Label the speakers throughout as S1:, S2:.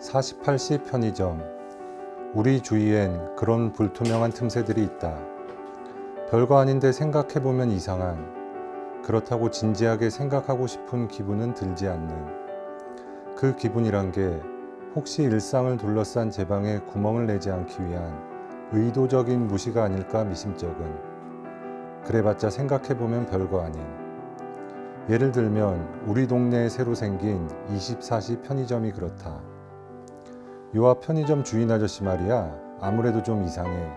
S1: 48시 편의점. 우리 주위엔 그런 불투명한 틈새들이 있다. 별거 아닌데 생각해보면 이상한, 그렇다고 진지하게 생각하고 싶은 기분은 들지 않는, 그 기분이란 게 혹시 일상을 둘러싼 제 방에 구멍을 내지 않기 위한 의도적인 무시가 아닐까 미심쩍은. 그래봤자 생각해보면 별거 아닌. 예를 들면 우리 동네에 새로 생긴 24시 편의점이 그렇다. 요 앞 편의점 주인 아저씨 말이야, 아무래도 좀 이상해.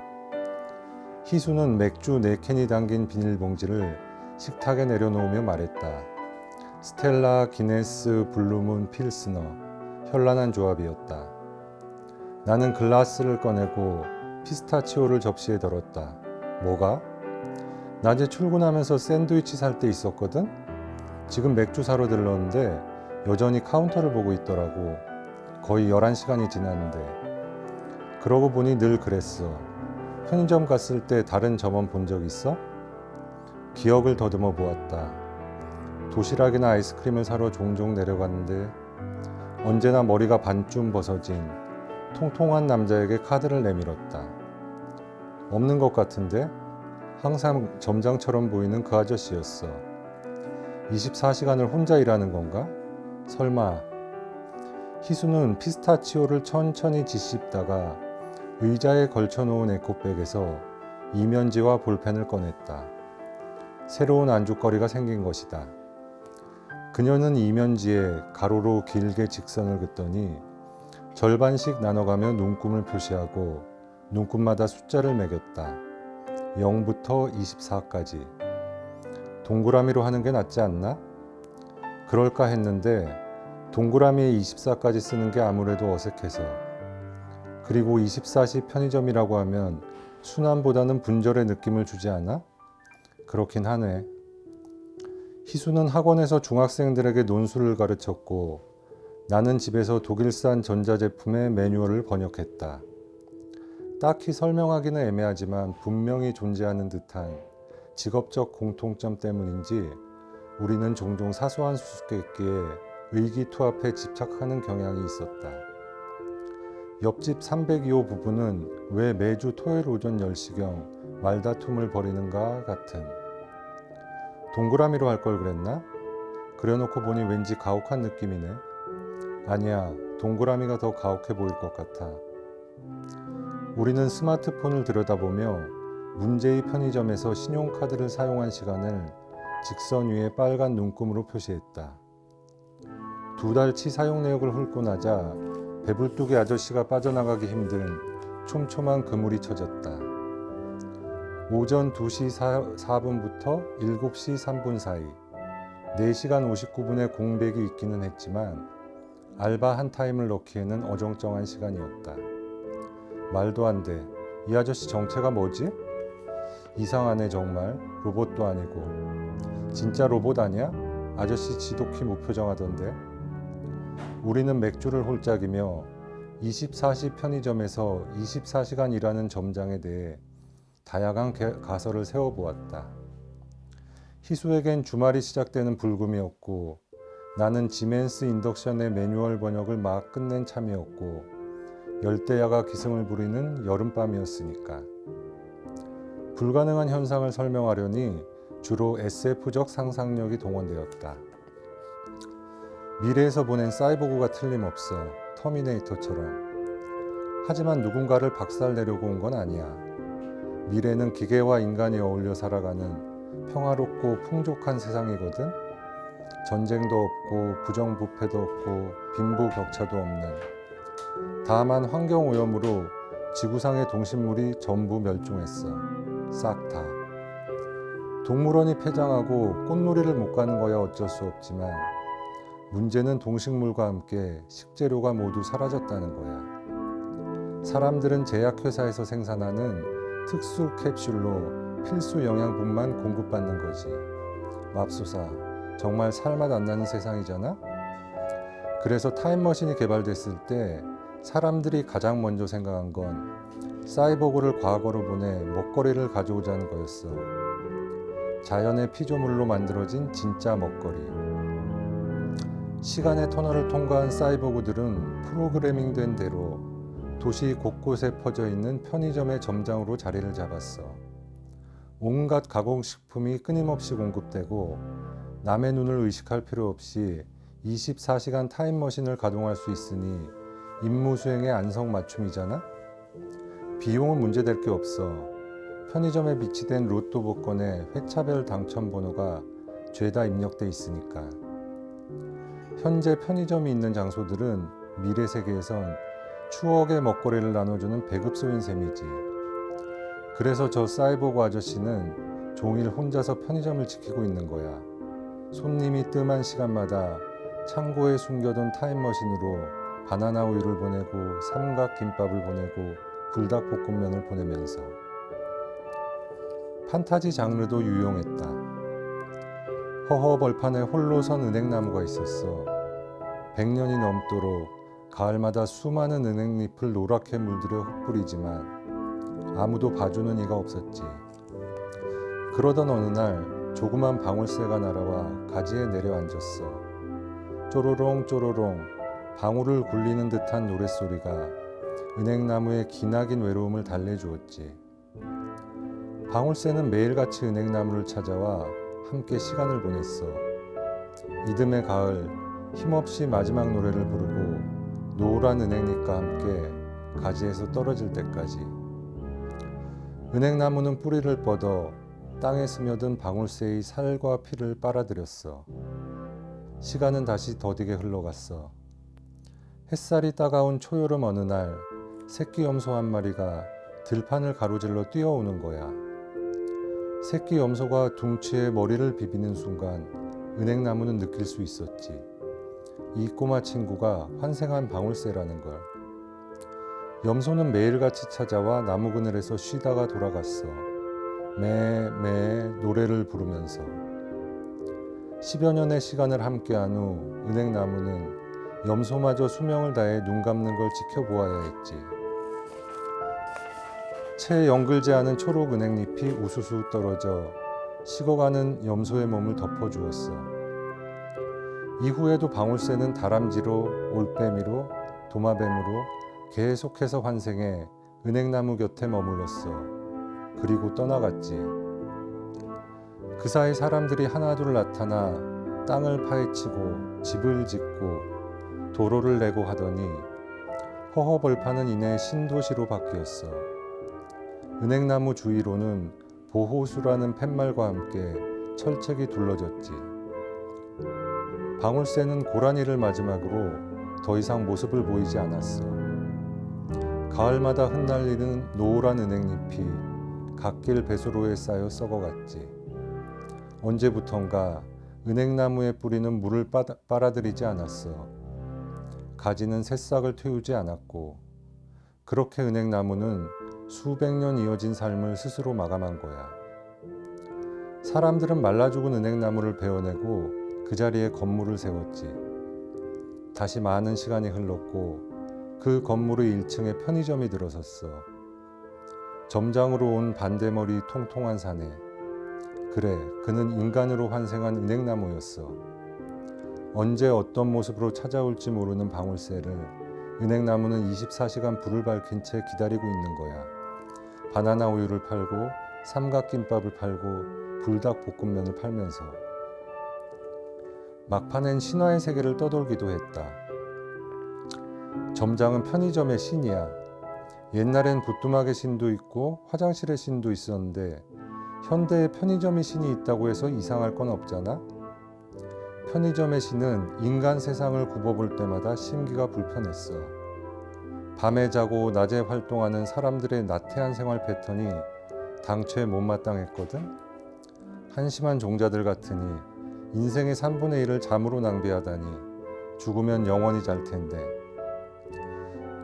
S1: 희수는 맥주 4캔이 담긴 비닐봉지를 식탁에 내려놓으며 말했다. 스텔라, 기네스, 블루문, 필스너. 현란한 조합이었다. 나는 글라스를 꺼내고 피스타치오를 접시에 덜었다. 뭐가? 낮에 출근하면서 샌드위치 살 때 있었거든? 지금 맥주 사러 들렀는데 여전히 카운터를 보고 있더라고. 거의 11시간이 지났는데. 그러고 보니 늘 그랬어. 편의점 갔을 때 다른 점원 본 적 있어? 기억을 더듬어 보았다. 도시락이나 아이스크림을 사러 종종 내려갔는데 언제나 머리가 반쯤 벗어진 통통한 남자에게 카드를 내밀었다. 없는 것 같은데? 항상 점장처럼 보이는 그 아저씨였어. 24시간을 혼자 일하는 건가? 설마. 희수는 피스타치오를 천천히 짓씹다가 의자에 걸쳐놓은 에코백에서 이면지와 볼펜을 꺼냈다. 새로운 안주거리가 생긴 것이다. 그녀는 이면지에 가로로 길게 직선을 긋더니 절반씩 나눠가며 눈금을 표시하고 눈금마다 숫자를 매겼다. 0부터 24까지. 동그라미로 하는 게 낫지 않나? 그럴까 했는데 동그라미에 24까지 쓰는 게 아무래도 어색해서. 그리고 24시 편의점이라고 하면 순환보다는 분절의 느낌을 주지 않아? 그렇긴 하네. 희수는 학원에서 중학생들에게 논술을 가르쳤고 나는 집에서 독일산 전자제품의 매뉴얼을 번역했다. 딱히 설명하기는 애매하지만 분명히 존재하는 듯한 직업적 공통점 때문인지 우리는 종종 사소한 수수께끼에 의기투합해 집착하는 경향이 있었다. 옆집 302호 부부는 왜 매주 토요일 오전 10시경 말다툼을 벌이는가 같은. 동그라미로 할 걸 그랬나? 그려놓고 보니 왠지 가혹한 느낌이네. 아니야, 동그라미가 더 가혹해 보일 것 같아. 우리는 스마트폰을 들여다보며 문제의 편의점에서 신용카드를 사용한 시간을 직선 위에 빨간 눈금으로 표시했다. 2달치 사용 내역을 훑고 나자 배불뚝의 아저씨가 빠져나가기 힘든 촘촘한 그물이 쳐졌다. 오전 2시 4분부터 7시 3분 사이 4시간 59분의 공백이 있기는 했지만 알바 한 타임을 넣기에는 어정쩡한 시간이었다. 말도 안 돼. 이 아저씨 정체가 뭐지? 이상하네 정말. 로봇도 아니고. 진짜 로봇 아니야? 아저씨 지독히 무표정하던데. 우리는 맥주를 홀짝이며 24시 편의점에서 24시간 일하는 점장에 대해 다양한 가설을 세워보았다. 희수에겐 주말이 시작되는 불금이었고 나는 지멘스 인덕션의 매뉴얼 번역을 막 끝낸 참이었고 열대야가 기승을 부리는 여름밤이었으니까. 불가능한 현상을 설명하려니 주로 SF적 상상력이 동원되었다. 미래에서 보낸 사이보그가 틀림없어. 터미네이터처럼. 하지만 누군가를 박살내려고 온 건 아니야. 미래는 기계와 인간이 어울려 살아가는 평화롭고 풍족한 세상이거든. 전쟁도 없고 부정부패도 없고 빈부격차도 없는. 다만 환경오염으로 지구상의 동식물이 전부 멸종했어. 싹 다. 동물원이 폐장하고 꽃놀이를 못 가는 거야 어쩔 수 없지만 문제는 동식물과 함께 식재료가 모두 사라졌다는 거야. 사람들은 제약회사에서 생산하는 특수 캡슐로 필수 영양분만 공급받는 거지. 맙소사, 정말 살맛 안 나는 세상이잖아? 그래서 타임머신이 개발됐을 때 사람들이 가장 먼저 생각한 건 사이보그를 과거로 보내 먹거리를 가져오자는 거였어. 자연의 피조물로 만들어진 진짜 먹거리. 시간의 터널을 통과한 사이보그들은 프로그래밍된 대로 도시 곳곳에 퍼져 있는 편의점의 점장으로 자리를 잡았어. 온갖 가공식품이 끊임없이 공급되고 남의 눈을 의식할 필요 없이 24시간 타임머신을 가동할 수 있으니 임무 수행의 안성맞춤이잖아? 비용은 문제될 게 없어. 편의점에 비치된 로또 복권의 회차별 당첨 번호가 죄다 입력돼 있으니까. 현재 편의점이 있는 장소들은 미래 세계에선 추억의 먹거리를 나눠주는 배급소인 셈이지. 그래서 저 사이보그 아저씨는 종일 혼자서 편의점을 지키고 있는 거야. 손님이 뜸한 시간마다 창고에 숨겨둔 타임머신으로 바나나 우유를 보내고 삼각김밥을 보내고 불닭볶음면을 보내면서. 판타지 장르도 유용했다. 허허벌판에 홀로 선 은행나무가 있었어. 100년이 넘도록 가을마다 수많은 은행잎을 노랗게 물들여 흩뿌리지만 아무도 봐주는 이가 없었지. 그러던 어느 날 조그만 방울새가 날아와 가지에 내려앉았어. 쪼로롱 쪼로롱 방울을 굴리는 듯한 노랫소리가 은행나무의 기나긴 외로움을 달래주었지. 방울새는 매일같이 은행나무를 찾아와 함께 시간을 보냈어. 이듬해 가을 힘없이 마지막 노래를 부르고 노란 은행잎과 함께 가지에서 떨어질 때까지. 은행나무는 뿌리를 뻗어 땅에 스며든 방울새의 살과 피를 빨아들였어. 시간은 다시 더디게 흘러갔어. 햇살이 따가운 초여름 어느 날 새끼 염소 한 마리가 들판을 가로질러 뛰어오는 거야. 새끼 염소가 둥치에 머리를 비비는 순간 은행나무는 느낄 수 있었지. 이 꼬마 친구가 환생한 방울새라는 걸. 염소는 매일같이 찾아와 나무 그늘에서 쉬다가 돌아갔어. 매매 노래를 부르면서. 10여 년의 시간을 함께한 후 은행나무는 염소마저 수명을 다해 눈 감는 걸 지켜보아야 했지. 채 연글지 않은 초록 은행잎이 우수수 떨어져 식어가는 염소의 몸을 덮어주었어. 이후에도 방울새는 다람쥐로, 올빼미로, 도마뱀으로 계속해서 환생해 은행나무 곁에 머물렀어. 그리고 떠나갔지. 그 사이 사람들이 하나둘 나타나 땅을 파헤치고 집을 짓고 도로를 내고 하더니 허허벌판은 이내 신도시로 바뀌었어. 은행나무 주위로는 보호수라는 팻말과 함께 철책이 둘러졌지. 방울새는 고라니를 마지막으로 더 이상 모습을 보이지 않았어. 가을마다 흩날리는 노란 은행잎이 갓길 배수로에 쌓여 썩어갔지. 언제부턴가 은행나무의 뿌리는 물을 빨아들이지 않았어. 가지는 새싹을 태우지 않았고, 그렇게 은행나무는 수백 년 이어진 삶을 스스로 마감한 거야. 사람들은 말라 죽은 은행나무를 베어내고 그 자리에 건물을 세웠지. 다시 많은 시간이 흘렀고 그 건물의 1층에 편의점이 들어섰어. 점장으로 온 반대머리 통통한 사내. 그래, 그는 인간으로 환생한 은행나무였어. 언제 어떤 모습으로 찾아올지 모르는 방울새를 은행나무는 24시간 불을 밝힌 채 기다리고 있는 거야. 바나나 우유를 팔고 삼각김밥을 팔고 불닭볶음면을 팔면서. 막판엔 신화의 세계를 떠돌기도 했다. 점장은 편의점의 신이야. 옛날엔 부뚜막의 신도 있고 화장실의 신도 있었는데 현대에 편의점의 신이 있다고 해서 이상할 건 없잖아. 편의점의 신은 인간 세상을 굽어볼 때마다 심기가 불편했어. 밤에 자고 낮에 활동하는 사람들의 나태한 생활 패턴이 당최 못마땅했거든. 한심한 종자들 같으니 인생의 3분의 1을 잠으로 낭비하다니 죽으면 영원히 잘 텐데.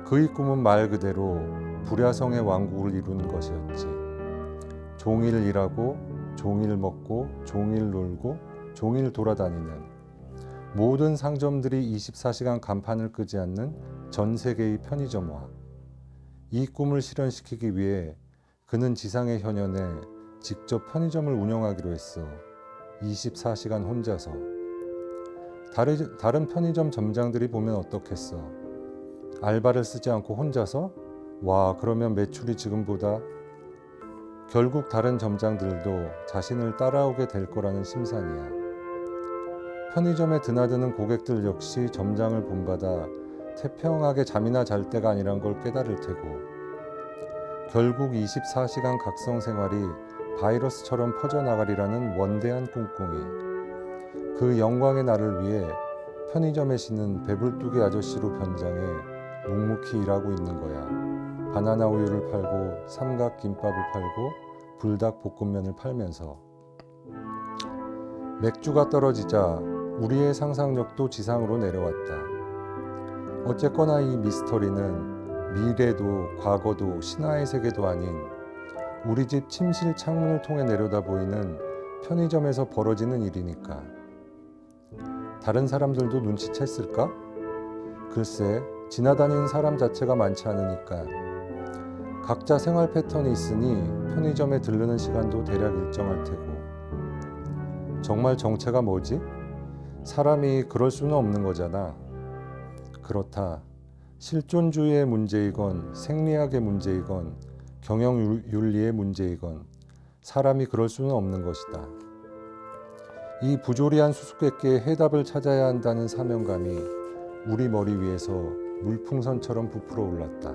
S1: 그의 꿈은 말 그대로 불야성의 왕국을 이루는 것이었지. 종일 일하고 종일 먹고 종일 놀고 종일 돌아다니는, 모든 상점들이 24시간 간판을 끄지 않는 전 세계의 편의점화. 이 꿈을 실현시키기 위해 그는 지상의 현현에 직접 편의점을 운영하기로 했어. 24시간 혼자서. 다른 편의점 점장들이 보면 어떻겠어? 알바를 쓰지 않고 혼자서? 와, 그러면 매출이 지금보다. 결국 다른 점장들도 자신을 따라오게 될 거라는 심산이야. 편의점에 드나드는 고객들 역시 점장을 본받아 태평하게 잠이나 잘 때가 아니란 걸 깨달을 테고, 결국 24시간 각성 생활이 바이러스처럼 퍼져나가리라는 원대한 꿈꾸기. 그 영광의 날을 위해 편의점의 신은 배불뚝이 아저씨로 변장해 묵묵히 일하고 있는 거야. 바나나 우유를 팔고 삼각 김밥을 팔고 불닭 볶음면을 팔면서. 맥주가 떨어지자 우리의 상상력도 지상으로 내려왔다. 어쨌거나 이 미스터리는 미래도 과거도 신화의 세계도 아닌 우리 집 침실 창문을 통해 내려다 보이는 편의점에서 벌어지는 일이니까. 다른 사람들도 눈치챘을까? 글쎄, 지나다니는 사람 자체가 많지 않으니까. 각자 생활 패턴이 있으니 편의점에 들르는 시간도 대략 일정할 테고. 정말 정체가 뭐지? 사람이 그럴 수는 없는 거잖아. 그렇다. 실존주의의 문제이건 생리학의 문제이건 경영윤리의 문제이건 사람이 그럴 수는 없는 것이다. 이 부조리한 수수께끼의 해답을 찾아야 한다는 사명감이 우리 머리 위에서 물풍선처럼 부풀어 올랐다.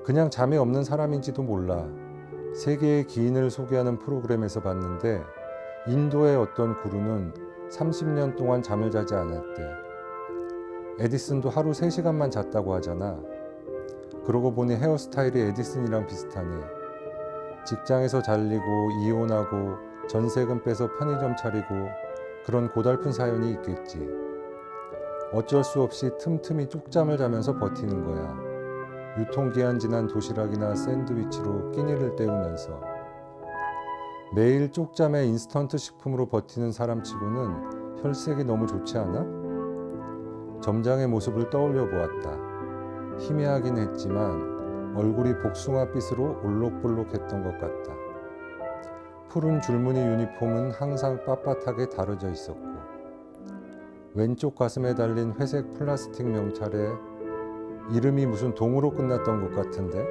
S1: 그냥 잠이 없는 사람인지도 몰라. 세계의 기인을 소개하는 프로그램에서 봤는데 인도의 어떤 구루는 30년 동안 잠을 자지 않았대. 에디슨도 하루 3시간만 잤다고 하잖아. 그러고 보니 헤어스타일이 에디슨이랑 비슷하네. 직장에서 잘리고 이혼하고 전세금 빼서 편의점 차리고 그런 고달픈 사연이 있겠지. 어쩔 수 없이 틈틈이 쪽잠을 자면서 버티는 거야. 유통기한 지난 도시락이나 샌드위치로 끼니를 때우면서. 매일 쪽잠에 인스턴트 식품으로 버티는 사람치고는 혈색이 너무 좋지 않아? 점장의 모습을 떠올려 보았다. 희미하긴 했지만 얼굴이 복숭아빛으로 올록볼록했던 것 같다. 푸른 줄무늬 유니폼은 항상 빳빳하게 다뤄져 있었고, 왼쪽 가슴에 달린 회색 플라스틱 명찰에 이름이 무슨 동으로 끝났던 것 같은데,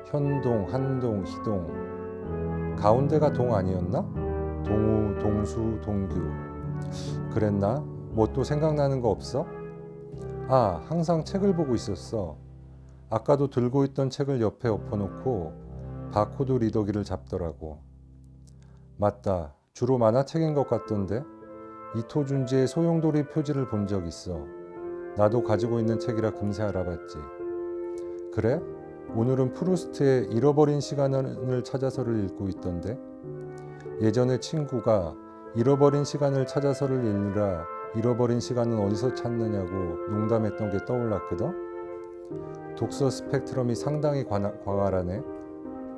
S1: 현동, 한동, 희동. 가운데가 동 아니었나? 동우, 동수, 동규. 그랬나? 뭐 또 생각나는 거 없어? 아, 항상 책을 보고 있었어. 아까도 들고 있던 책을 옆에 엎어놓고 바코드 리더기를 잡더라고. 맞다. 주로 만화책인 것 같던데. 이토준지의 소용돌이 표지를 본 적 있어. 나도 가지고 있는 책이라 금세 알아봤지. 그래? 오늘은 프루스트의 잃어버린 시간을 찾아서를 읽고 있던데. 예전에 친구가 잃어버린 시간을 찾아서를 읽느라 잃어버린 시간은 어디서 찾느냐고 농담했던 게 떠올랐거든. 독서 스펙트럼이 상당히 광활하네.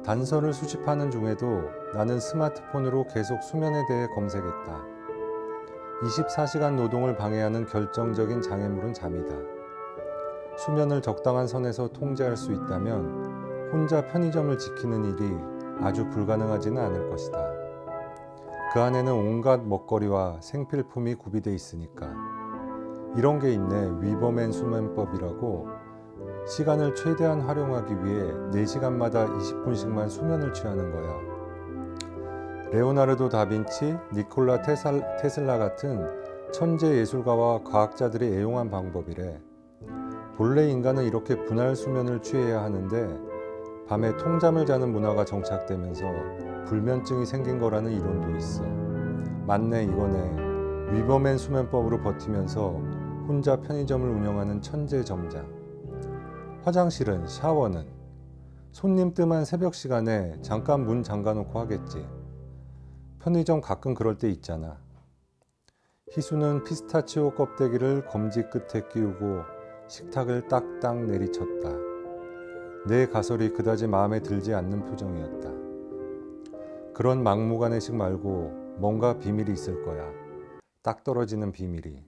S1: 단서를 수집하는 중에도 나는 스마트폰으로 계속 수면에 대해 검색했다. 24시간 노동을 방해하는 결정적인 장애물은 잠이다. 수면을 적당한 선에서 통제할 수 있다면 혼자 편의점을 지키는 일이 아주 불가능하지는 않을 것이다. 그 안에는 온갖 먹거리와 생필품이 구비돼 있으니까. 이런 게 있네. 위버맨 수면법이라고. 시간을 최대한 활용하기 위해 4시간마다 20분씩만 수면을 취하는 거야. 레오나르도 다빈치, 니콜라 테슬라 같은 천재 예술가와 과학자들이 애용한 방법이래. 본래 인간은 이렇게 분할 수면을 취해야 하는데 밤에 통잠을 자는 문화가 정착되면서 불면증이 생긴 거라는 이론도 있어. 맞네, 이거네. 위버맨 수면법으로 버티면서 혼자 편의점을 운영하는 천재 점장. 화장실은, 샤워는 손님 뜸한 새벽 시간에 잠깐 문 잠가놓고 하겠지. 편의점 가끔 그럴 때 있잖아. 희수는 피스타치오 껍데기를 검지 끝에 끼우고 식탁을 딱딱 내리쳤다. 내 가설이 그다지 마음에 들지 않는 표정이었다. 그런 막무가내식 말고 뭔가 비밀이 있을 거야. 딱 떨어지는 비밀이.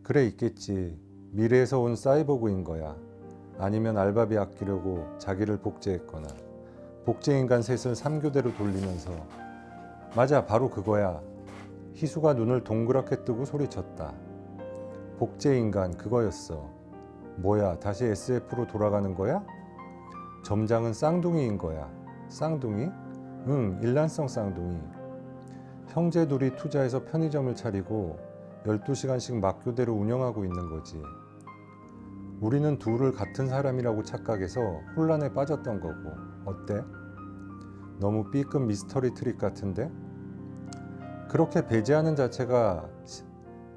S1: 그래, 있겠지. 미래에서 온 사이보그인 거야. 아니면 알바비 아끼려고 자기를 복제했거나 복제인간 셋을 3교대로 돌리면서. 맞아, 바로 그거야. 희수가 눈을 동그랗게 뜨고 소리쳤다. 복제인간 그거였어. 뭐야, 다시 SF로 돌아가는 거야? 점장은 쌍둥이인 거야. 쌍둥이? 응, 일란성 쌍둥이. 형제 둘이 투자해서 편의점을 차리고 12시간씩 막교대로 운영하고 있는 거지. 우리는 둘을 같은 사람이라고 착각해서 혼란에 빠졌던 거고. 어때? 너무 B급 미스터리 트릭 같은데? 그렇게 배제하는 자체가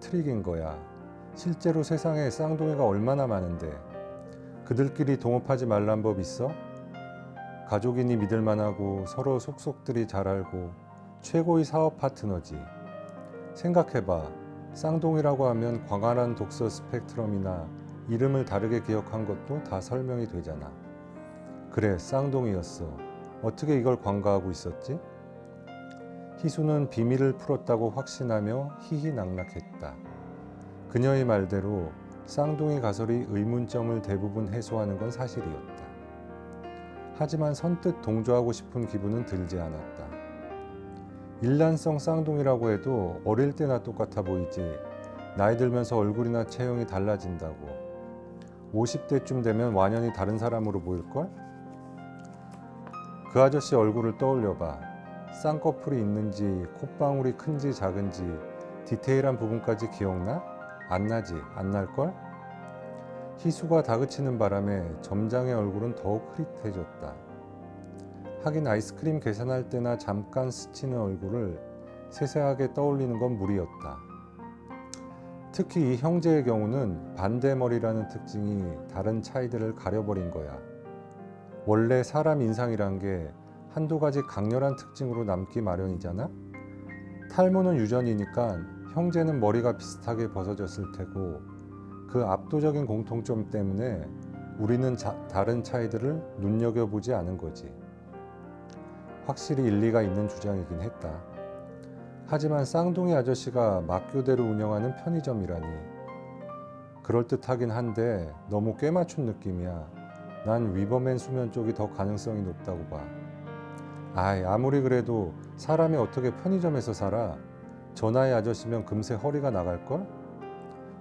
S1: 트릭인 거야. 실제로 세상에 쌍둥이가 얼마나 많은데 그들끼리 동업하지 말란 법 있어? 가족이니 믿을만하고 서로 속속들이 잘 알고 최고의 사업 파트너지. 생각해봐. 쌍둥이라고 하면 광활한 독서 스펙트럼이나 이름을 다르게 기억한 것도 다 설명이 되잖아. 그래, 쌍둥이였어. 어떻게 이걸 관가하고 있었지? 희수는 비밀을 풀었다고 확신하며 희희낙낙했다. 그녀의 말대로 쌍둥이 가설이 의문점을 대부분 해소하는 건 사실이었다. 하지만 선뜻 동조하고 싶은 기분은 들지 않았다. 일란성 쌍둥이라고 해도 어릴 때나 똑같아 보이지 나이 들면서 얼굴이나 체형이 달라진다고. 50대쯤 되면 완연히 다른 사람으로 보일걸? 그 아저씨 얼굴을 떠올려봐. 쌍꺼풀이 있는지 콧방울이 큰지 작은지 디테일한 부분까지 기억나? 안 나지? 안 날걸? 희수가 다그치는 바람에 점장의 얼굴은 더욱 흐릿해졌다. 하긴 아이스크림 계산할 때나 잠깐 스치는 얼굴을 세세하게 떠올리는 건 무리였다. 특히 이 형제의 경우는 반대머리라는 특징이 다른 차이들을 가려버린 거야. 원래 사람 인상이란 게 한두 가지 강렬한 특징으로 남기 마련이잖아? 탈모는 유전이니까 형제는 머리가 비슷하게 벗어졌을 테고 그 압도적인 공통점 때문에 우리는 다른 차이들을 눈여겨보지 않은 거지. 확실히 일리가 있는 주장이긴 했다. 하지만 쌍둥이 아저씨가 막교대로 운영하는 편의점이라니. 그럴듯하긴 한데 너무 꿰맞춘 느낌이야. 난 위버맨 수면 쪽이 더 가능성이 높다고 봐. 아무리 그래도 사람이 어떻게 편의점에서 살아? 저 나이 아저씨면 금세 허리가 나갈걸?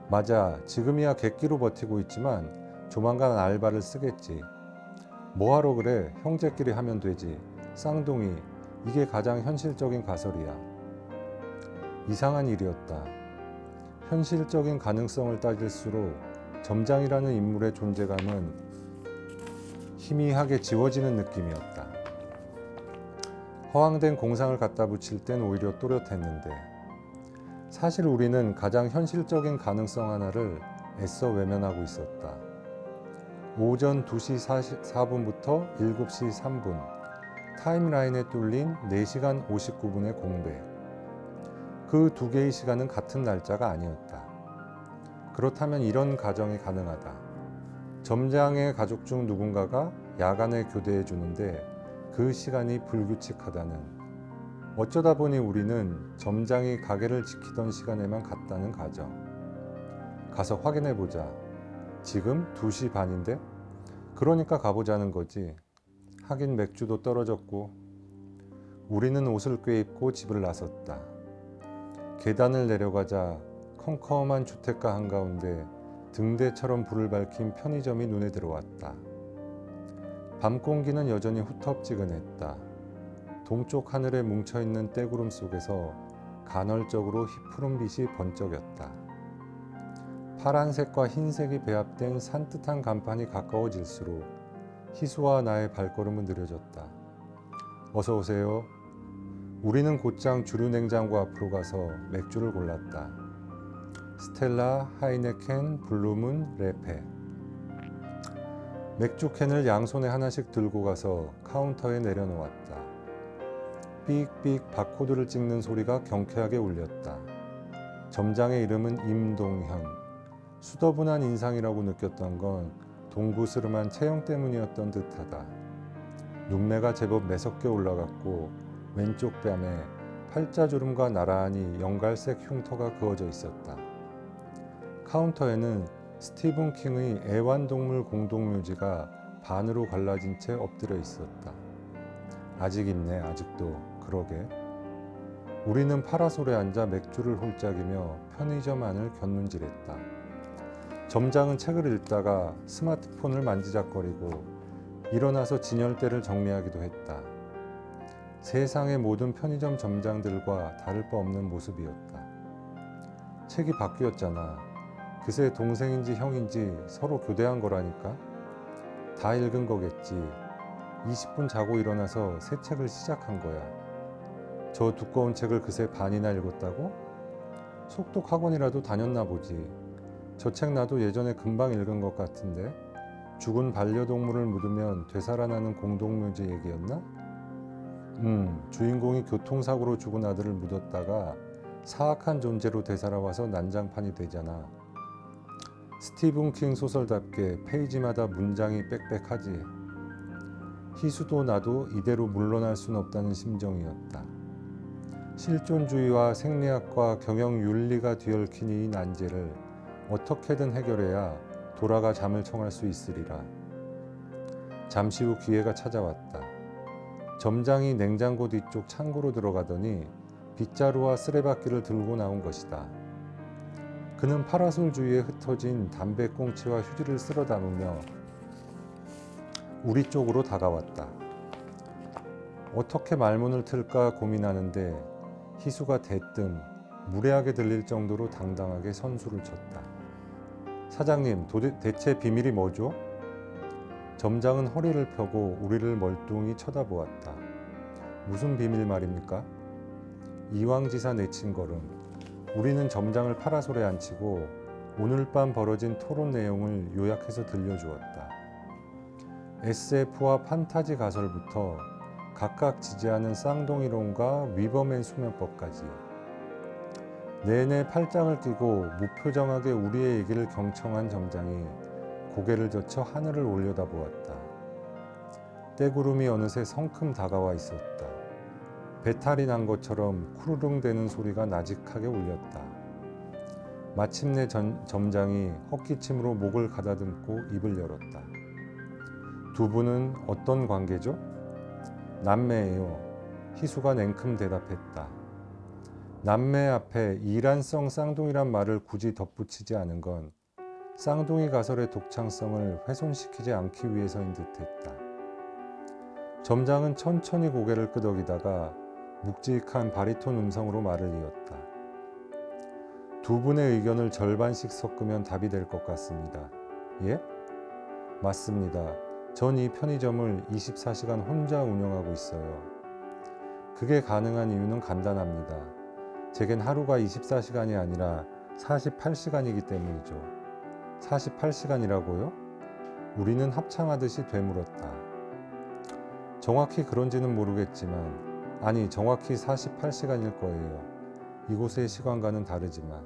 S1: 맞아, 지금이야 객기로 버티고 있지만 조만간 알바를 쓰겠지. 뭐하러 그래? 형제끼리 하면 되지. 쌍둥이, 이게 가장 현실적인 가설이야. 이상한 일이었다. 현실적인 가능성을 따질수록 점장이라는 인물의 존재감은 희미하게 지워지는 느낌이었다. 허황된 공상을 갖다 붙일 땐 오히려 또렷했는데 사실 우리는 가장 현실적인 가능성 하나를 애써 외면하고 있었다. 오전 2시 44분부터 7시 3분 타임라인에 뚫린 4시간 59분의 공백. 그 두 개의 시간은 같은 날짜가 아니었다. 그렇다면 이런 가정이 가능하다. 점장의 가족 중 누군가가 야간에 교대해 주는데 그 시간이 불규칙하다는. 어쩌다 보니 우리는 점장이 가게를 지키던 시간에만 갔다는 가정. 가서 확인해 보자. 지금 2시 반인데? 그러니까 가보자는 거지. 하긴 맥주도 떨어졌고. 우리는 옷을 꿰입고 집을 나섰다. 계단을 내려가자 컴컴한 주택가 한가운데 등대처럼 불을 밝힌 편의점이 눈에 들어왔다. 밤 공기는 여전히 후텁지근했다. 동쪽 하늘에 뭉쳐있는 떼구름 속에서 간헐적으로 희푸른 빛이 번쩍였다. 파란색과 흰색이 배합된 산뜻한 간판이 가까워질수록 희수와 나의 발걸음은 느려졌다. 어서 오세요. 우리는 곧장 주류 냉장고 앞으로 가서 맥주를 골랐다. 스텔라, 하이네켄, 블루문, 레페. 맥주 캔을 양손에 하나씩 들고 가서 카운터에 내려놓았다. 삑삑 바코드를 찍는 소리가 경쾌하게 울렸다. 점장의 이름은 임동현. 수더분한 인상이라고 느꼈던 건 동구스름한 체형 때문이었던 듯하다. 눈매가 제법 매섭게 올라갔고 왼쪽 뺨에 팔자주름과 나란히 연갈색 흉터가 그어져 있었다. 카운터에는 스티븐 킹의 애완동물 공동묘지가 반으로 갈라진 채 엎드려 있었다. 아직 있네, 아직도. 그러게. 우리는 파라솔에 앉아 맥주를 홀짝이며 편의점 안을 곁눈질했다. 점장은 책을 읽다가 스마트폰을 만지작거리고 일어나서 진열대를 정리하기도 했다. 세상의 모든 편의점 점장들과 다를 바 없는 모습이었다. 책이 바뀌었잖아. 그새 동생인지 형인지 서로 교대한 거라니까. 다 읽은 거겠지. 20분 자고 일어나서 새 책을 시작한 거야. 저 두꺼운 책을 그새 반이나 읽었다고? 속독 학원이라도 다녔나 보지. 저 책 나도 예전에 금방 읽은 것 같은데. 죽은 반려동물을 묻으면 되살아나는 공동묘지 얘기였나? 주인공이 교통사고로 죽은 아들을 묻었다가 사악한 존재로 되살아와서 난장판이 되잖아. 스티븐 킹 소설답게 페이지마다 문장이 빽빽하지. 희수도 나도 이대로 물러날 순 없다는 심정이었다. 실존주의와 생리학과 경영윤리가 뒤얽힌 이 난제를 어떻게든 해결해야 돌아가 잠을 청할 수 있으리라. 잠시 후 기회가 찾아왔다. 점장이 냉장고 뒤쪽 창고로 들어가더니 빗자루와 쓰레받기를 들고 나온 것이다. 그는 파라솔 주위에 흩어진 담배꽁치와 휴지를 쓸어 담으며 우리 쪽으로 다가왔다. 어떻게 말문을 틀까 고민하는데 희수가 대뜸 무례하게 들릴 정도로 당당하게 선수를 쳤다. 사장님, 대체 비밀이 뭐죠? 점장은 허리를 펴고 우리를 멀뚱히 쳐다보았다. 무슨 비밀 말입니까? 이왕지사 내친 걸음. 우리는 점장을 파라솔에 앉히고 오늘 밤 벌어진 토론 내용을 요약해서 들려주었다. SF와 판타지 가설부터 각각 지지하는 쌍둥이론과 위버맨 수면법까지 내내 팔짱을 끼고 무표정하게 우리의 얘기를 경청한 점장이 고개를 젖혀 하늘을 올려다보았다. 떼구름이 어느새 성큼 다가와 있었다. 배탈이 난 것처럼 쿠르릉대는 소리가 나직하게 울렸다. 마침내 점장이 헛기침으로 목을 가다듬고 입을 열었다. 두 분은 어떤 관계죠? 남매예요. 희수가 냉큼 대답했다. 남매 앞에 이란성 쌍둥이란 말을 굳이 덧붙이지 않은 건 쌍둥이 가설의 독창성을 훼손시키지 않기 위해서인 듯했다. 점장은 천천히 고개를 끄덕이다가 묵직한 바리톤 음성으로 말을 이었다. 두 분의 의견을 절반씩 섞으면 답이 될 것 같습니다. 예? 맞습니다. 전 이 편의점을 24시간 혼자 운영하고 있어요. 그게 가능한 이유는 간단합니다. 제겐 하루가 24시간이 아니라 48시간이기 때문이죠. 48시간이라고요? 우리는 합창하듯이 되물었다. 정확히 그런지는 모르겠지만 아니 정확히 48시간일 거예요. 이곳의 시간과는 다르지만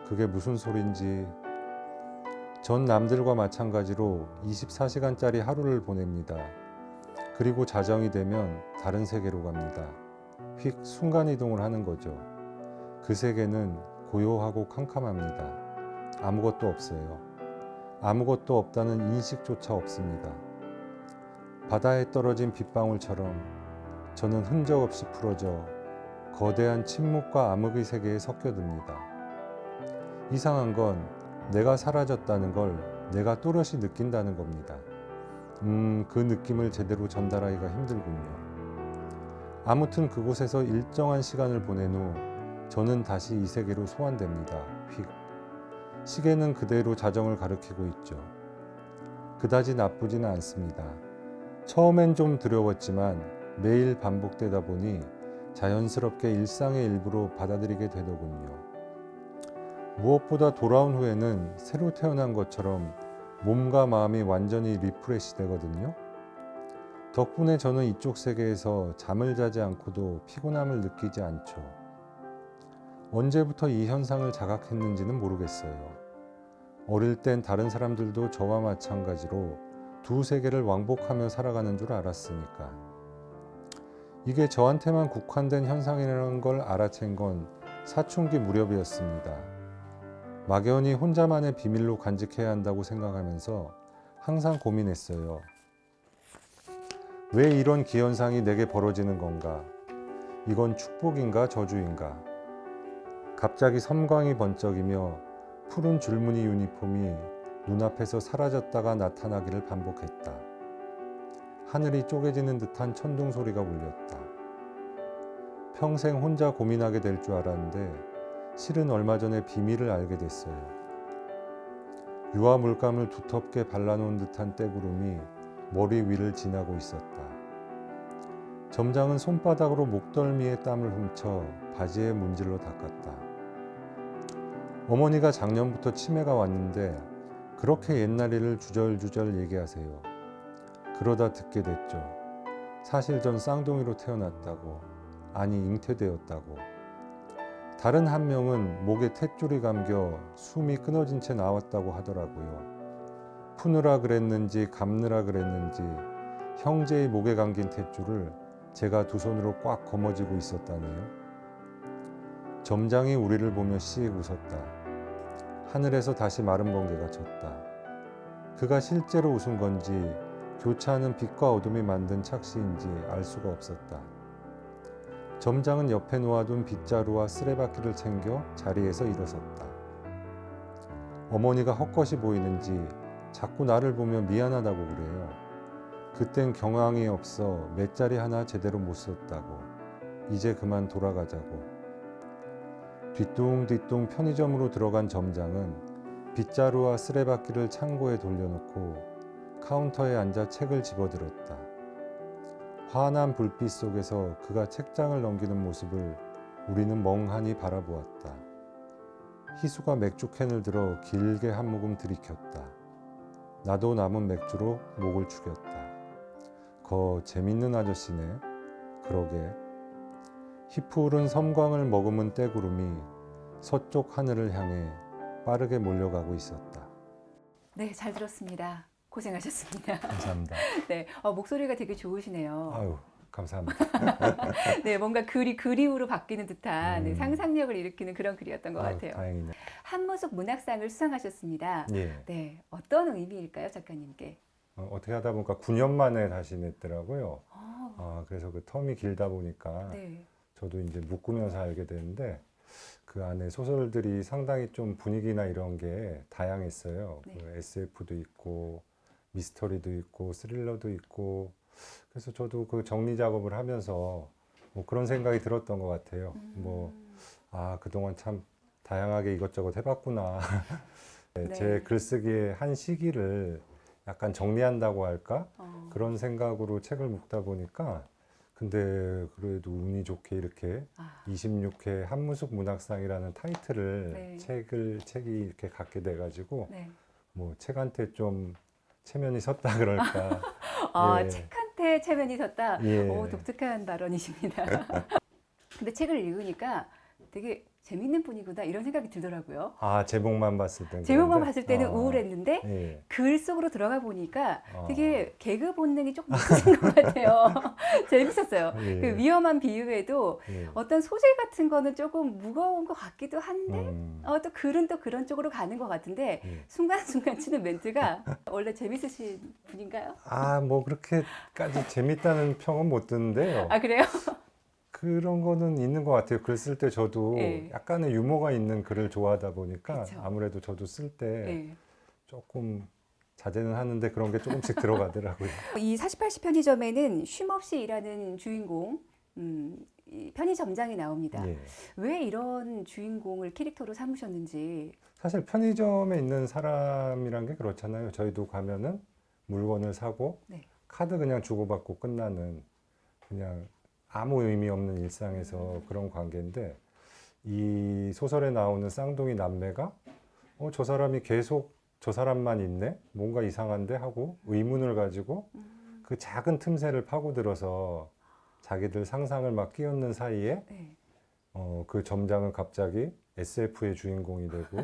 S1: 그게 무슨 소린지. 전 남들과 마찬가지로 24시간짜리 하루를 보냅니다. 그리고 자정이 되면 다른 세계로 갑니다. 휙 순간이동을 하는 거죠. 그 세계는 고요하고 캄캄합니다. 아무것도 없어요. 아무것도 없다는 인식조차 없습니다. 바다에 떨어진 빗방울처럼 저는 흔적 없이 풀어져 거대한 침묵과 암흑의 세계에 섞여듭니다. 이상한 건 내가 사라졌다는 걸 내가 또렷이 느낀다는 겁니다. 그 느낌을 제대로 전달하기가 힘들군요. 아무튼 그곳에서 일정한 시간을 보낸 후 저는 다시 이 세계로 소환됩니다. 휙. 시계는 그대로 자정을 가리키고 있죠. 그다지 나쁘지는 않습니다. 처음엔 좀 두려웠지만 매일 반복되다 보니 자연스럽게 일상의 일부로 받아들이게 되더군요. 무엇보다 돌아온 후에는 새로 태어난 것처럼 몸과 마음이 완전히 리프레시 되거든요. 덕분에 저는 이쪽 세계에서 잠을 자지 않고도 피곤함을 느끼지 않죠. 언제부터 이 현상을 자각했는지는 모르겠어요. 어릴 땐 다른 사람들도 저와 마찬가지로 두 세계를 왕복하며 살아가는 줄 알았으니까. 이게 저한테만 국한된 현상이라는 걸 알아챈 건 사춘기 무렵이었습니다. 막연히 혼자만의 비밀로 간직해야 한다고 생각하면서 항상 고민했어요. 왜 이런 기현상이 내게 벌어지는 건가? 이건 축복인가 저주인가? 갑자기 섬광이 번쩍이며 푸른 줄무늬 유니폼이 눈앞에서 사라졌다가 나타나기를 반복했다. 하늘이 쪼개지는 듯한 천둥 소리가 울렸다. 평생 혼자 고민하게 될 줄 알았는데 실은 얼마 전에 비밀을 알게 됐어요. 유화 물감을 두텁게 발라놓은 듯한 떼구름이 머리 위를 지나고 있었다. 점장은 손바닥으로 목덜미에 땀을 훔쳐 바지에 문질러 닦았다. 어머니가 작년부터 치매가 왔는데 그렇게 옛날 일을 주절주절 얘기하세요. 그러다 듣게 됐죠. 사실 전 쌍둥이로 태어났다고, 아니 잉태되었다고. 다른 한 명은 목에 탯줄이 감겨 숨이 끊어진 채 나왔다고 하더라고요. 푸느라 그랬는지 감느라 그랬는지 형제의 목에 감긴 탯줄을 제가 두 손으로 꽉 거머쥐고 있었다네요. 점장이 우리를 보며 씩 웃었다. 하늘에서 다시 마른 번개가 쳤다. 그가 실제로 웃은 건지 교차하는 빛과 어둠이 만든 착시인지 알 수가 없었다. 점장은 옆에 놓아둔 빗자루와 쓰레받기를 챙겨 자리에서 일어섰다. 어머니가 헛것이 보이는지 자꾸 나를 보며 미안하다고 그래요. 그땐 경황이 없어 맷자리 하나 제대로 못 썼다고. 이제 그만 돌아가자고. 뒤뚱뒤뚱 편의점으로 들어간 점장은 빗자루와 쓰레받기를 창고에 돌려놓고 카운터에 앉아 책을 집어들었다. 환한 불빛 속에서 그가 책장을 넘기는 모습을 우리는 멍하니 바라보았다. 희수가 맥주캔을 들어 길게 한 모금 들이켰다. 나도 남은 맥주로 목을 축였다. 재밌는 아저씨네. 그러게. 희푸른 섬광을 머금은 떼구름이 서쪽 하늘을 향해 빠르게 몰려가고 있었다.
S2: 네, 잘 들었습니다. 고생하셨습니다.
S1: 감사합니다.
S2: 네, 목소리가 되게 좋으시네요.
S1: 아유, 감사합니다.
S2: 네, 뭔가 글이 그리움으로 바뀌는 듯한 네, 상상력을 일으키는 그런 글이었던 것 같아요.
S1: 다행이네.
S2: 한무숙 문학상을 수상하셨습니다.
S1: 예.
S2: 네, 어떤 의미일까요, 작가님께?
S1: 어떻게 하다 보니까 9년 만에 다시 냈더라고요. 그래서 그 텀이 길다 보니까
S2: 네.
S1: 저도 이제 묶으면서 알게 되는데 그 안에 소설들이 상당히 좀 분위기나 이런 게 다양했어요.
S2: 네.
S1: 그 SF도 있고 미스터리도 있고 스릴러도 있고 그래서 저도 그 정리 작업을 하면서 뭐 그런 생각이 들었던 것 같아요. 그동안 참 다양하게 이것저것 해봤구나. 네,
S2: 네.
S1: 제 글쓰기의 한 시기를 약간 정리한다고 할까? 그런 생각으로 책을 묶다 보니까 근데 그래도 운이 좋게 이렇게 26회 한무숙 문학상이라는 타이틀을
S2: 네.
S1: 책이 이렇게 갖게 돼가지고
S2: 네.
S1: 뭐 책한테 좀 체면이 섰다 그럴까. 예.
S2: 책한테 체면이 섰다.
S1: 예.
S2: 독특한 발언이십니다. 근데 책을 읽으니까 되게 재밌는 분이구나 이런 생각이 들더라고요.
S1: 제목만 봤을 때는
S2: 제목만
S1: 그런데?
S2: 봤을 때는 우울했는데
S1: 예.
S2: 글 속으로 들어가 보니까 되게 개그 본능이 조금 있으신 것 같아요. 재밌었어요.
S1: 예.
S2: 그 위험한 비유에도
S1: 예.
S2: 어떤 소재 같은 거는 조금 무거운 것 같기도 한데 또 글은 또 그런 쪽으로 가는 것 같은데
S1: 예.
S2: 순간순간 치는 멘트가 원래 재밌으신 분인가요?
S1: 뭐 그렇게까지 재밌다는 평은 못 듣는데요.
S2: 그래요?
S1: 그런 거는 있는 것 같아요. 글 쓸 때 저도
S2: 예.
S1: 약간의 유머가 있는 글을 좋아하다 보니까
S2: 그쵸.
S1: 아무래도 저도 쓸 때
S2: 네.
S1: 조금 자제는 하는데 그런 게 조금씩 들어가더라고요.
S2: 이 48시 편의점에는 쉼없이 일하는 주인공 이 편의점장이 나옵니다.
S1: 예.
S2: 왜 이런 주인공을 캐릭터로 삼으셨는지.
S1: 사실 편의점에 있는 사람이란 게 그렇잖아요. 저희도 가면은 물건을 사고
S2: 네.
S1: 카드 그냥 주고받고 끝나는 그냥 아무 의미 없는 일상에서 그런 관계인데 이 소설에 나오는 쌍둥이 남매가 저 사람이 계속 저 사람만 있네? 뭔가 이상한데? 하고 의문을 가지고 그 작은 틈새를 파고들어서 자기들 상상을 막 끼얹는 사이에
S2: 네.
S1: 그 점장은 갑자기 SF의 주인공이 되고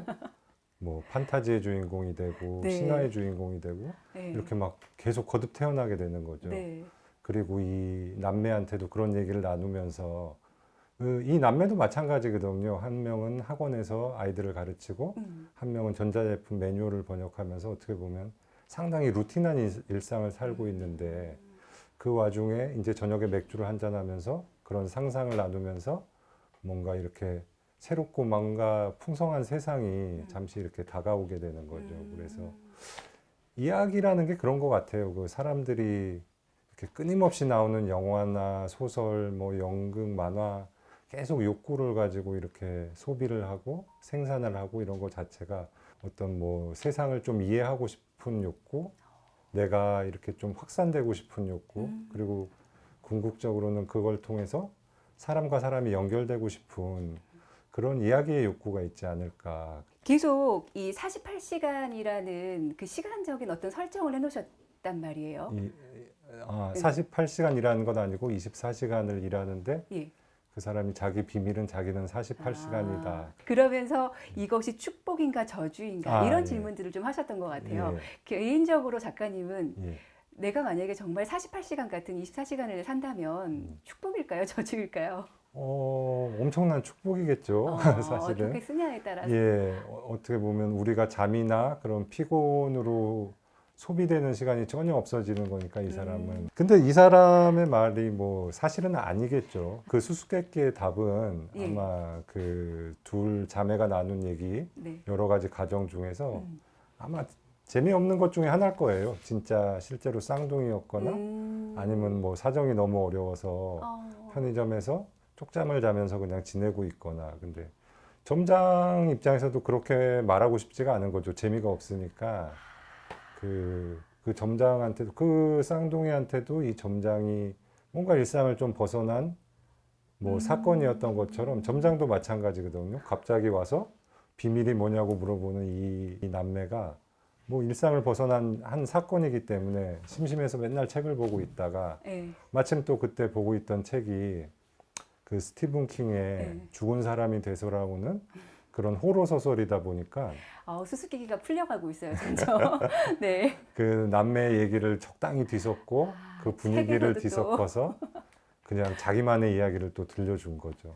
S1: 뭐 판타지의 주인공이 되고
S2: 네.
S1: 신화의 주인공이 되고
S2: 네.
S1: 이렇게 막 계속 거듭 태어나게 되는 거죠.
S2: 네.
S1: 그리고 이 남매한테도 그런 얘기를 나누면서 이 남매도 마찬가지거든요. 한 명은 학원에서 아이들을 가르치고 한 명은 전자제품 매뉴얼을 번역하면서 어떻게 보면 상당히 루틴한 일상을 살고 있는데 그 와중에 이제 저녁에 맥주를 한잔하면서 그런 상상을 나누면서 뭔가 이렇게 새롭고 뭔가 풍성한 세상이 잠시 이렇게 다가오게 되는 거죠. 그래서 이야기라는 게 그런 것 같아요. 그 사람들이 이렇게 끊임없이 나오는 영화나 소설, 뭐 연극, 만화 계속 욕구를 가지고 이렇게 소비를 하고 생산을 하고 이런 것 자체가 어떤 뭐 세상을 좀 이해하고 싶은 욕구, 내가 이렇게 좀 확산되고 싶은 욕구, 그리고 궁극적으로는 그걸 통해서 사람과 사람이 연결되고 싶은 그런 이야기의 욕구가 있지 않을까.
S2: 계속 이 48시간이라는 그 시간적인 어떤 설정을 해놓으셨단 말이에요.
S1: 48시간 일하는 건 아니고 24시간을 일하는데
S2: 예.
S1: 그 사람이 자기 비밀은 자기는 48시간이다.
S2: 그러면서 이것이 축복인가 저주인가 이런
S1: 예.
S2: 질문들을 좀 하셨던 것 같아요.
S1: 예,
S2: 개인적으로 작가님은
S1: 예.
S2: 내가 만약에 정말 48시간 같은 24시간을 산다면 축복일까요? 저주일까요?
S1: 엄청난 축복이겠죠. 사실은.
S2: 어떻게 쓰냐에 따라서.
S1: 예, 어떻게 보면 우리가 잠이나 그런 피곤으로 소비되는 시간이 전혀 없어지는 거니까 이 사람은. 근데 이 사람의 말이 뭐 사실은 아니겠죠. 그 수수께끼의 답은
S2: 예.
S1: 아마 그 둘 자매가 나눈 얘기
S2: 네.
S1: 여러 가지 가정 중에서 아마 재미없는 것 중에 하나일 거예요. 진짜 실제로 쌍둥이였거나 아니면 뭐 사정이 너무 어려워서 편의점에서 쪽잠을 자면서 그냥 지내고 있거나. 근데 점장 입장에서도 그렇게 말하고 싶지가 않은 거죠. 재미가 없으니까. 그 점장한테도, 그 쌍둥이한테도 이 점장이 뭔가 일상을 좀 벗어난 뭐 사건이었던 것처럼 점장도 마찬가지거든요. 갑자기 와서 비밀이 뭐냐고 물어보는 이 남매가 뭐 일상을 벗어난 한 사건이기 때문에 심심해서 맨날 책을 보고 있다가
S2: 네.
S1: 마침 또 그때 보고 있던 책이 그 스티븐 킹의
S2: 네.
S1: 죽은 사람이 되돌아오는 그런 호러 소설이다 보니까
S2: 수수께끼가 풀려가고 있어요, 점점. 네.
S1: 그 남매의 얘기를 적당히 뒤섞고 그 분위기를
S2: 책에서도
S1: 뒤섞어서 그냥 자기만의 이야기를 또 들려준 거죠.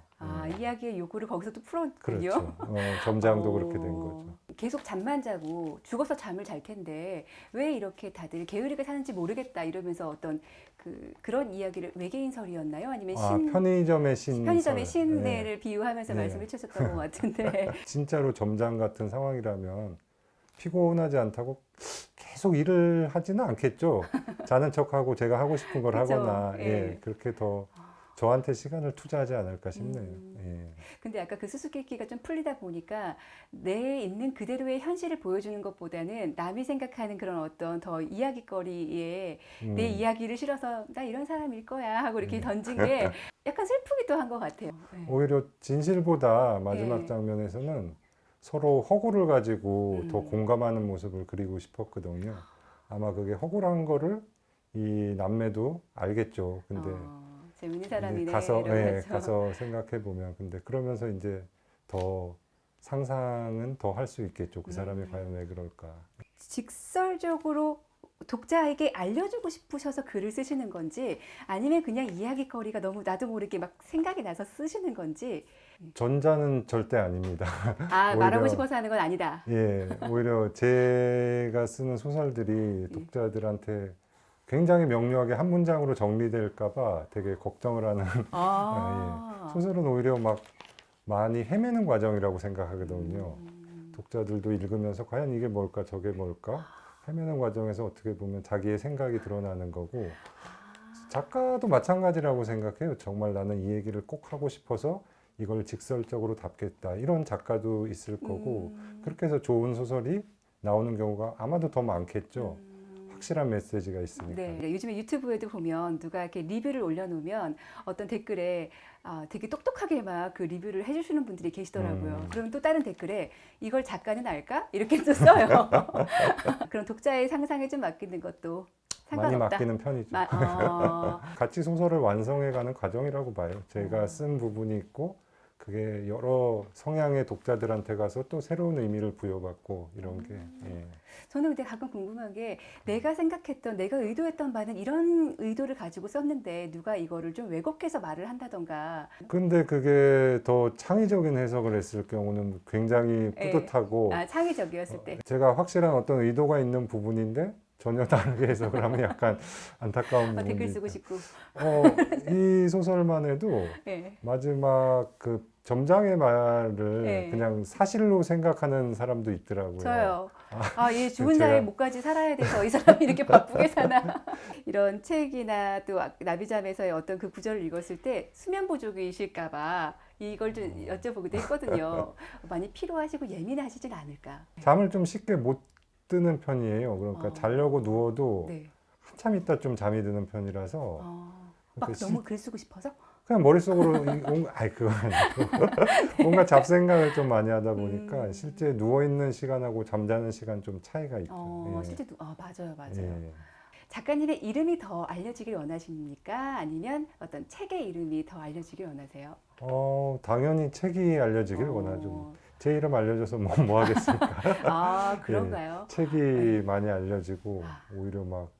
S2: 이야기의 요구를 거기서 또 풀었군요.
S1: 그렇죠. 점장도 그렇게 된 거죠.
S2: 계속 잠만 자고 죽어서 잠을 잘 텐데 왜 이렇게 다들 게으르게 사는지 모르겠다 이러면서 어떤 그런 이야기를 외계인설이었나요? 아니면
S1: 편의점의 신.
S2: 편의점의 신네를 비유하면서
S1: 네.
S2: 말씀해 주셨던 것 같은데
S1: 진짜로 점장 같은 상황이라면 피곤하지 않다고 계속 일을 하지는 않겠죠. 자는 척하고 제가 하고 싶은 걸
S2: 그쵸?
S1: 하거나
S2: 예.
S1: 그렇게 더 저한테 시간을 투자하지 않을까 싶네요. 예.
S2: 근데 아까 그 수수께끼가 좀 풀리다 보니까 내 있는 그대로의 현실을 보여주는 것보다는 남이 생각하는 그런 어떤 더 이야기거리에 내 이야기를 실어서 나 이런 사람일 거야 하고 이렇게 던진 게 약간 슬프기도 한 것 같아요. 네.
S1: 오히려 진실보다 마지막
S2: 예.
S1: 장면에서는 서로 허구를 가지고 더 공감하는 모습을 그리고 싶었거든요. 아마 그게 허구란 거를 이 남매도 알겠죠. 근데
S2: 재밌는 사람이네.
S1: 가서 생각해 보면 근데 그러면서 이제 더 상상은 더 할 수 있겠죠. 그 사람이 과연 왜 그럴까.
S2: 직설적으로 독자에게 알려주고 싶으셔서 글을 쓰시는 건지 아니면 그냥 이야기거리가 너무 나도 모르게 막 생각이 나서 쓰시는 건지.
S1: 전자는 절대 아닙니다.
S2: 말하고 싶어서 하는 건 아니다.
S1: 예, 오히려 제가 쓰는 소설들이 독자들한테 굉장히 명료하게 한 문장으로 정리될까봐 되게 걱정을 하는. 예. 소설은 오히려 막 많이 헤매는 과정이라고 생각하거든요. 독자들도 읽으면서 과연 이게 뭘까 저게 뭘까 헤매는 과정에서 어떻게 보면 자기의 생각이 드러나는 거고 작가도 마찬가지라고 생각해요. 정말 나는 이 얘기를 꼭 하고 싶어서 이걸 직설적으로 담겠다 이런 작가도 있을 거고 그렇게 해서 좋은 소설이 나오는 경우가 아마도 더 많겠죠. 확실한 메시지가 있으니까.
S2: 네, 요즘에 유튜브에도 보면 누가 이렇게 리뷰를 올려놓으면 어떤 댓글에 되게 똑똑하게 막 그 리뷰를 해주시는 분들이 계시더라고요. 그럼 또 다른 댓글에 이걸 작가는 알까? 이렇게 또 써요. 그런 독자의 상상에 좀 맡기는 것도 상관없다.
S1: 많이 맡기는 편이죠. 같이 소설을 완성해가는 과정이라고 봐요. 제가 쓴 부분이 있고 그게 여러 성향의 독자들한테 가서 또 새로운 의미를 부여받고 이런 게. 예.
S2: 저는 근데 가끔 궁금한 게 내가 생각했던 내가 의도했던 바는 이런 의도를 가지고 썼는데 누가 이거를 좀 왜곡해서 말을 한다던가.
S1: 근데 그게 더 창의적인 해석을 했을 경우는 굉장히 뿌듯하고
S2: 창의적이었을 때.
S1: 제가 확실한 어떤 의도가 있는 부분인데 전혀 다르게 해석을 하면 약간 안타까운 부분이
S2: 댓글
S1: 있다.
S2: 쓰고 싶고.
S1: 이 소설만 해도
S2: 네.
S1: 마지막 그 점장의 말을
S2: 네.
S1: 그냥 사실로 생각하는 사람도 있더라고요.
S2: 저요. 얘 죽은
S1: 제가-
S2: 자의 목까지 살아야 돼서 이 사람이 이렇게 바쁘게 사나. 이런 책이나 또 나비잠에서의 어떤 그 구절을 읽었을 때 수면 부족이실까봐 이걸 좀 여쭤보기도 했거든요. 많이 피로하시고 예민하시진 않을까.
S1: 잠을 좀 쉽게 못 드는 편이에요. 그러니까 자려고 누워도
S2: 네.
S1: 한참 있다 좀 잠이 드는 편이라서
S2: 막
S1: 그러니까
S2: 너무 글 쓰고 싶어서?
S1: 그냥 머릿속으로 그건 아니고 뭔가 잡생각을 좀 많이 하다 보니까
S2: 음.
S1: 실제 누워있는 시간하고 잠자는 시간 좀 차이가 있죠. 예.
S2: 실제도 맞아요.
S1: 예.
S2: 작가님의 이름이 더 알려지길 원하십니까? 아니면 어떤 책의 이름이 더 알려지길 원하세요?
S1: 당연히 책이 알려지길 원하죠. 제 이름 알려줘서 뭐 하겠습니까?
S2: 그런가요?
S1: 책이 많이 알려지고 오히려 막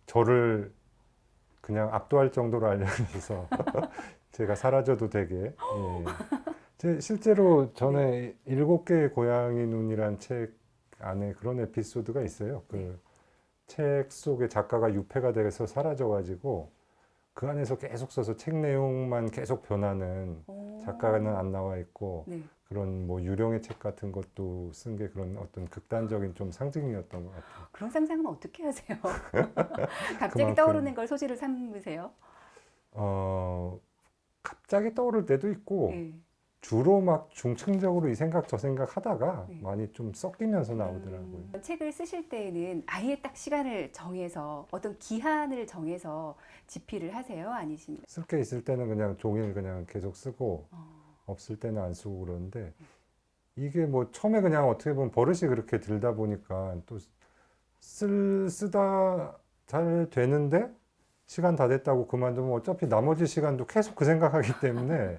S1: 저를 그냥 압도할 정도로 알려져서 제가 사라져도 되게. 실제로 전에 7개의 고양이 눈이란 책 안에 그런 에피소드가 있어요. 그 책 속에 작가가 유폐가 돼서 사라져가지고 그 안에서 계속 써서 책 내용만 계속 변하는 작가는 안 나와 있고
S2: 네.
S1: 그런 뭐 유령의 책 같은 것도 쓴 게 그런 어떤 극단적인 좀 상징이었던 것 같아요.
S2: 그런 상상은 어떻게 하세요? 갑자기
S1: 그만큼-
S2: 떠오르는 걸 소재로 삼으세요?
S1: 갑자기 떠오를 때도 있고
S2: 네.
S1: 주로 막 중층적으로 이 생각 저 생각 하다가
S2: 네.
S1: 많이 좀 섞이면서 나오더라고요.
S2: 책을 쓰실 때에는 아예 딱 시간을 정해서 어떤 기한을 정해서 집필을 하세요? 아니십니까?
S1: 쓸 게 있을 때는 그냥 종이를 그냥 계속 쓰고 없을 때는 안 쓰고 그러는데 이게 뭐 처음에 그냥 어떻게 보면 버릇이 그렇게 들다 보니까 또 쓰다 잘 되는데 시간 다 됐다고 그만두면 어차피 나머지 시간도 계속 그 생각하기 때문에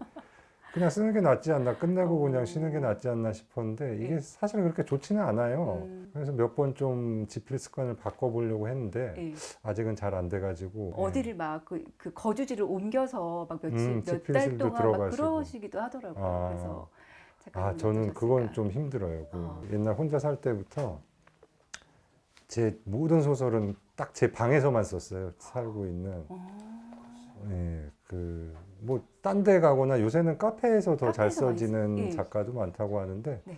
S1: 그냥 쓰는 게 낫지 않나, 끝내고 그냥 쉬는 게 낫지 않나 싶었는데 이게 사실 그렇게 좋지는 않아요. 그래서 몇 번 좀 집필 습관을 바꿔보려고 했는데 아직은 잘 안 돼가지고
S2: 어디를 막 그 거주지를 옮겨서 막 며칠 몇 달
S1: 집필실도
S2: 동안 막
S1: 들어가시고.
S2: 그러시기도 하더라고요. 그래서 작가님은
S1: 저는 그건
S2: 어떠셨을까?
S1: 좀 힘들어요. 옛날 혼자 살 때부터 제 모든 소설은 딱 제 방에서만 썼어요. 살고 있는. 뭐 딴 데 가거나 요새는 카페에서 더 잘
S2: 카페에서 많이
S1: 써지는
S2: 쓰-
S1: 작가도 많다고 하는데
S2: 네.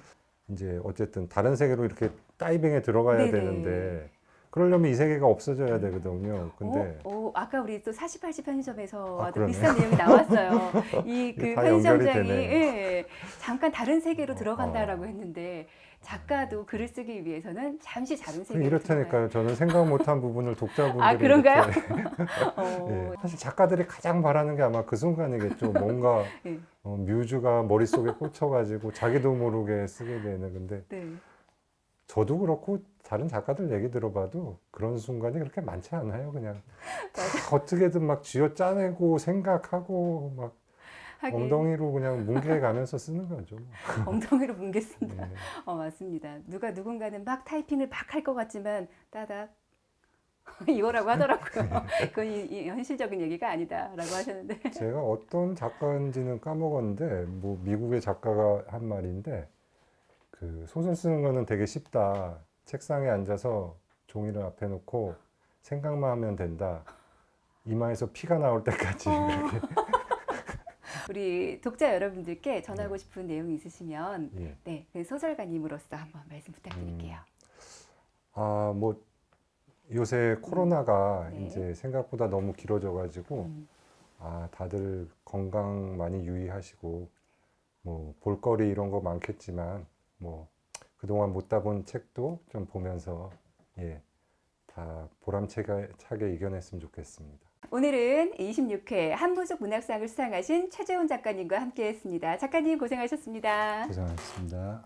S1: 이제 어쨌든 다른 세계로 이렇게 다이빙에 들어가야
S2: 네네.
S1: 되는데 그러려면 이 세계가 없어져야 되거든요. 근데
S2: 아까 우리 또 40, 80 편의점에서
S1: 그러네.
S2: 비슷한 내용이 나왔어요. 이 그
S1: 이게 다 연결이
S2: 편의점장이
S1: 되네.
S2: 잠깐 다른 세계로 들어간다라고 했는데 작가도 글을 쓰기 위해서는 잠시 다른 세계로
S1: 이렇다니까요. 저는 생각 못한 부분을 독자분들이
S2: 아, 그런가요?
S1: 이렇게 사실 작가들이 가장 바라는 게 아마 그 순간이겠죠. 뭔가
S2: 네.
S1: 뮤즈가 머릿속에 꽂혀가지고 자기도 모르게 쓰게 되는. 근데
S2: 네.
S1: 저도 그렇고 다른 작가들 얘기 들어봐도 그런 순간이 그렇게 많지 않아요. 그냥 다 어떻게든 막 쥐어 짜내고 생각하고 막
S2: 하긴
S1: 엉덩이로 그냥 뭉개가면서 쓰는 거죠.
S2: 엉덩이로 뭉개쓴다.
S1: 네.
S2: 맞습니다. 누군가는 막 타이핑을 막 할 것 같지만 따닥 이거라고 하더라고요. 그건 이 현실적인 얘기가 아니다라고 하셨는데.
S1: 제가 어떤 작가인지는 까먹었는데 뭐 미국의 작가가 한 말인데 그 소설 쓰는 거는 되게 쉽다. 책상에 앉아서 종이를 앞에 놓고 생각만 하면 된다. 이마에서 피가 나올 때까지 그렇게.
S2: 우리 독자 여러분들께 전하고 싶은 내용이 있으시면
S1: 예.
S2: 그 소설가님으로서 한번 말씀 부탁드릴게요.
S1: 뭐 요새 코로나가
S2: 네.
S1: 이제 생각보다 너무 길어져가지고 다들 건강 많이 유의하시고 뭐 볼거리 이런 거 많겠지만 뭐 그동안 못 다 본 책도 좀 보면서 다 보람차게 이겨냈으면 좋겠습니다.
S2: 오늘은 26회 한문숙 문학상을 수상하신 최재훈 작가님과 함께했습니다. 작가님 고생하셨습니다.
S1: 고생하셨습니다.